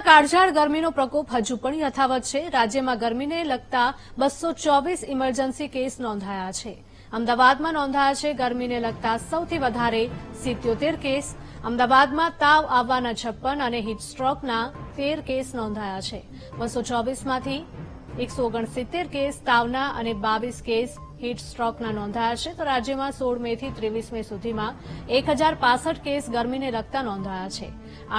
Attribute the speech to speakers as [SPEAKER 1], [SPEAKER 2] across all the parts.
[SPEAKER 1] રાજ્યમાં કાળઝાળ ગરમીનો પ્રકોપ હજુ પણ યથાવત છે। રાજ્યમાં ગરમીને લગતા 224 ઇમરજન્સી કેસ નોંધાયા છે। અમદાવાદમાં નોંધાયા છે ગરમીને લગતા સૌથી વધારે 77 કેસ। અમદાવાદમાં તાવ આવવાના 56 અને હીટસ્ટ્રોકના 13 કેસ નોંધાયા છે। 224માંથી 169 કેસ તાવના અને 22 કેસ હીટસ્ટ્રોકના નોંધાયા છે। તો રાજ્યમાં 16 મેથી 23 મે સુધીમાં 1065 કેસ ગરમીને લગતા નોંધાયા છે।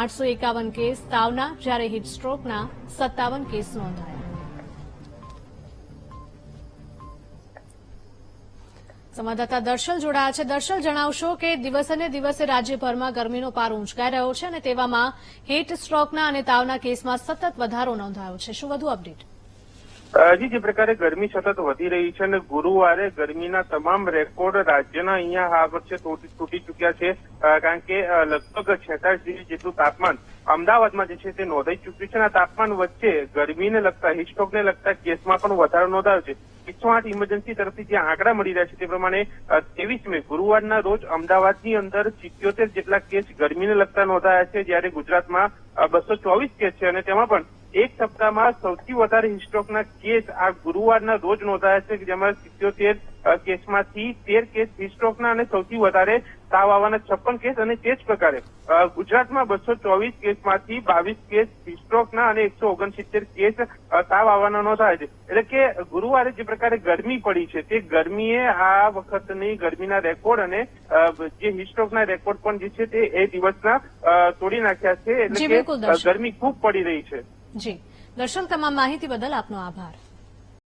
[SPEAKER 1] 851 કેસ તાવના જ્યારે હીટસ્ટ્રોકના 57 કેસ નોંધાયા। સંવાદદાતા દર્શલ જોડાયા છે। દર્શલ, જણાવશો કે દિવસે દિવસે રાજ્યભરમાં ગરમીનો પારો ઊંચકાઈ રહ્યો છે અને તેવામાં હીટસ્ટ્રોકના અને તાવના કેસમાં સતત વધારો નોંધાયો છે। શું વધુ અપડેટ?
[SPEAKER 2] જી, જે પ્રકારે ગરમી સતત વધી રહી છે અને ગુરુવારે ગરમીના તમામ રેકોર્ડ રાજ્યના અહીંયા આ વર્ષે તૂટી ચૂક્યા છે, કારણ કે લગભગ 46 ડિગ્રી જેટલું તાપમાન અમદાવાદમાં જે છે તે નોંધાઈ ચૂક્યું છે। આ તાપમાન વચ્ચે ગરમીને લગતા હીટસ્ટ્રોકને લગતા કેસમાં પણ વધારો નોંધાયો છે। 108 ઇમરજન્સી તરફથી જે આંકડા મળી રહ્યા છે તે પ્રમાણે 23 મે ગુરુવારના રોજ અમદાવાદની અંદર 77 જેટલા કેસ ગરમીને લગતા નોંધાયા છે, જ્યારે ગુજરાતમાં 224 કેસ છે અને તેમાં પણ એક સપ્તાહમાં સૌથી વધારે હીટસ્ટ્રોકના કેસ આ ગુરુવારના રોજ નોંધાયા છે, જેમાં 77 કેસમાંથી 13 કેસ હીટસ્ટ્રોકના અને સૌથી વધારે તાવ આવવાના 56 કેસ। અને તે જ પ્રકારે ગુજરાતમાં 224 કેસમાંથી 22 કેસ હીટસ્ટ્રોકના અને 169 કેસ તાવ આવવાના નોંધાયા છે। એટલે કે ગુરુવારે જે પ્રકારે ગરમી પડી છે તે ગરમીએ આ વખતની ગરમીના રેકોર્ડ અને જે હીટસ્ટ્રોકના રેકોર્ડ પણ જે છે તે એ દિવસના તોડી નાખ્યા છે। એટલે કે ગરમી ખૂબ પડી રહી છે।
[SPEAKER 1] જી દર્શન, તમામ માહિતી બદલ આપનો આભાર।